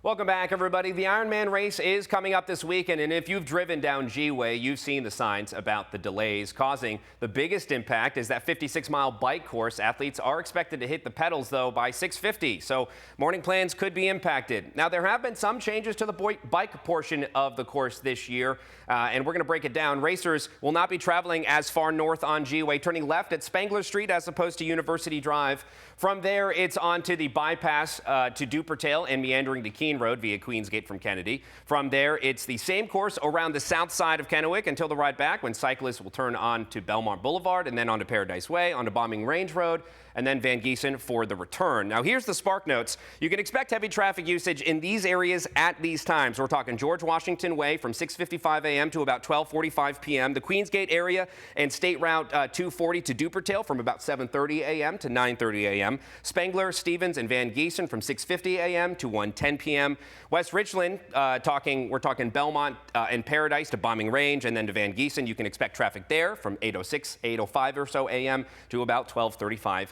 Welcome back, everybody. The Ironman race is coming up this weekend, and if you've driven down G-Way, you've seen the signs about the delays causing the biggest impact is that 56-mile bike course. Athletes are expected to hit the pedals, though, by 6:50, so morning plans could be impacted. Now, there have been some changes to the bike portion of the course this year, and we're going to break it down. Racers will not be traveling as far north on G-Way, turning left at Spangler Street as opposed to University Drive. From there, it's on to the bypass to Dupertale and meandering to Keene Road via Queensgate from Kennedy. From there, it's the same course around the south side of Kennewick until the ride back, when cyclists will turn on to Belmont Boulevard and then onto Paradise Way, onto Bombing Range Road, and then Van Giesen for the return. Now, here's the Spark Notes. You can expect heavy traffic usage in these areas at these times. We're talking George Washington Way from 6:55 a.m. to about 12:45 p.m., the Queensgate area and State Route 240 to Dupertale from about 7:30 a.m. to 9:30 a.m., Spangler, Stevens, and Van Giesen from 6:50 a.m. to 1:10 p.m., West Richland, we're talking Belmont and Paradise to Bombing Range and then to Van Giesen. You can expect traffic there from 8:06, 8:05 or so a.m. to about 12:35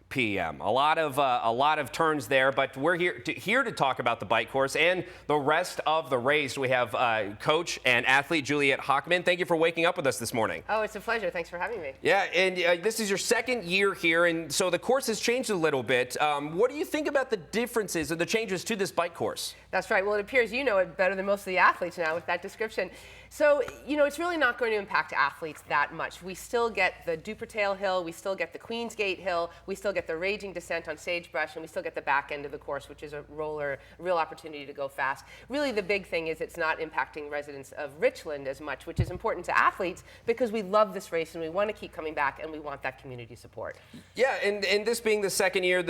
p.m. A lot of turns there, but we're here to talk about the bike course and the rest of the race. We have coach and athlete Juliet Hochman. Thank you for waking up with us this morning. Oh, it's a pleasure. Thanks for having me. Yeah, and this is your second year here, and so the course has changed a little bit. What do you think about the differences and the changes to this bike course? That's right. Well, it appears you know it better than most of the athletes now with that description. So, you know, it's really not going to impact athletes that much. We still get the Dupertale Hill, we still get the Queensgate Hill, we still get the raging descent on Sagebrush, and we still get the back end of the course, which is a real opportunity to go fast. Really, the big thing is it's not impacting residents of Richland as much, which is important to athletes because we love this race and we want to keep coming back and we want that community support. Yeah, and this being the second year,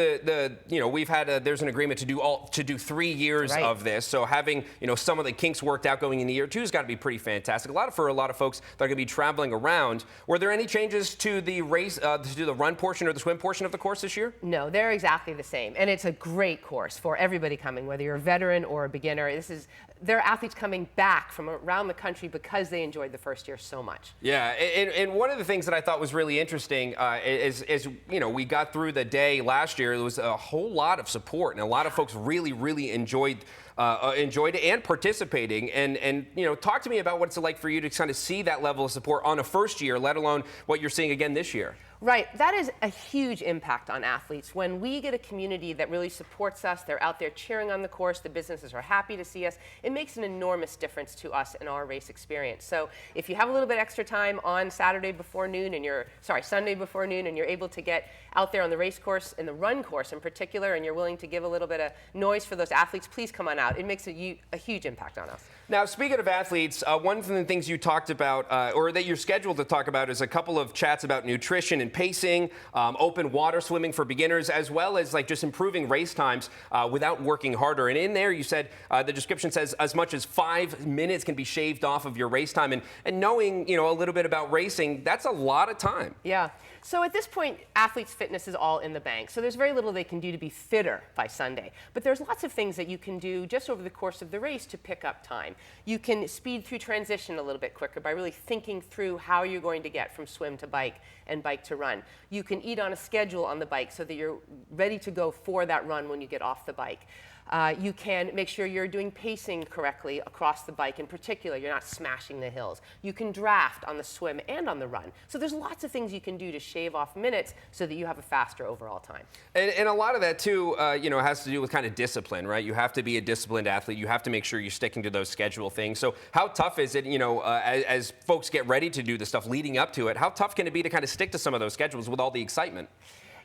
we've had there's an agreement to do 3 years of this. So having some of the kinks worked out going into year two has got to be pretty fantastic. For a lot of folks that are going to be traveling around. Were there any changes to the race, to the run portion or the swim portion of the course this year? No, they're exactly the same, and it's a great course for everybody coming, whether you're a veteran or a beginner. There are athletes coming back from around the country because they enjoyed the first year so much. Yeah, and one of the things that I thought was really interesting is we got through the day last year. There was a whole lot of support, and a lot of folks really enjoyed it and participating. And talk to me about what it's like for you to kind of see that level of support on a first year, let alone what you're seeing again this year. Right, that is a huge impact on athletes. When we get a community that really supports us, they're out there cheering on the course, the businesses are happy to see us, it makes an enormous difference to us in our race experience. So if you have a little bit extra time on Sunday before noon and you're able to get out there on the race course and the run course in particular, and you're willing to give a little bit of noise for those athletes, please come on out. It makes a huge impact on us. Now, speaking of athletes, one of the things you talked about, or that you're scheduled to talk about, is a couple of chats about nutrition and pacing, open water swimming for beginners, as well as just improving race times without working harder. And in there, you said the description says as much as 5 minutes can be shaved off of your race time. And knowing a little bit about racing, that's a lot of time. Yeah. So at this point, athletes' fitness is all in the bank. So there's very little they can do to be fitter by Sunday. But there's lots of things that you can do just over the course of the race to pick up time. You can speed through transition a little bit quicker by really thinking through how you're going to get from swim to bike and bike to run. You can eat on a schedule on the bike so that you're ready to go for that run when you get off the bike. You can make sure you're doing pacing correctly across the bike. In particular, you're not smashing the hills. You can draft on the swim and on the run. So there's lots of things you can do to shave off minutes so that you have a faster overall time. And a lot of that, too, has to do with kind of discipline, right? You have to be a disciplined athlete. You have to make sure you're sticking to those schedule things. So how tough is it, as folks get ready to do the stuff leading up to it, how tough can it be to kind of stick to some of those schedules with all the excitement?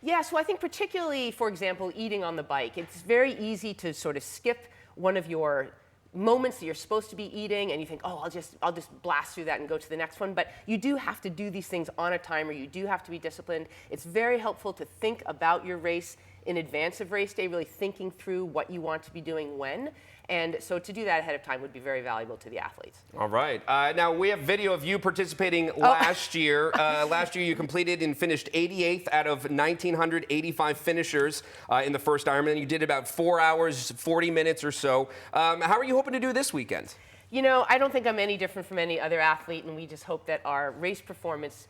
Yeah, so I think particularly, for example, eating on the bike, it's very easy to sort of skip one of your moments that you're supposed to be eating and you think, oh, I'll just blast through that and go to the next one. But you do have to do these things on a timer. You do have to be disciplined. It's very helpful to think about your race in advance of race day, really thinking through what you want to be doing when. And so to do that ahead of time would be very valuable to the athletes. All right. Now, we have video of you participating last year. Last year, you completed and finished 88th out of 1,985 finishers in the first Ironman. You did about 4 hours, 40 minutes or so. How are you hoping to do this weekend? I don't think I'm any different from any other athlete, and we just hope that our race performance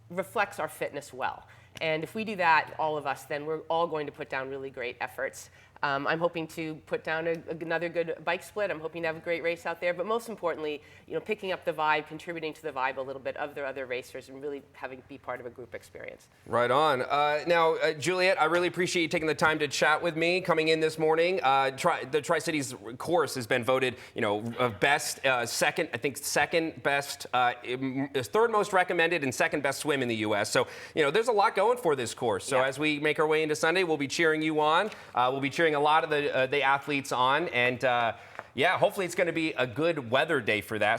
reflects our fitness well. And if we do that, all of us, then we're all going to put down really great efforts. I'm hoping to put down another good bike split. I'm hoping to have a great race out there. But most importantly, picking up the vibe, contributing to the vibe a little bit of the other racers, and really having be part of a group experience. Right on. Now, Juliet, I really appreciate you taking the time to chat with me coming in this morning. The Tri-Cities course has been voted, best, second best, third most recommended and second best swim in the U.S. So, there's a lot going for this course. So as we make our way into Sunday, we'll be cheering you on. We'll be cheering a lot of the athletes on. And, yeah, hopefully it's going to be a good weather day for that.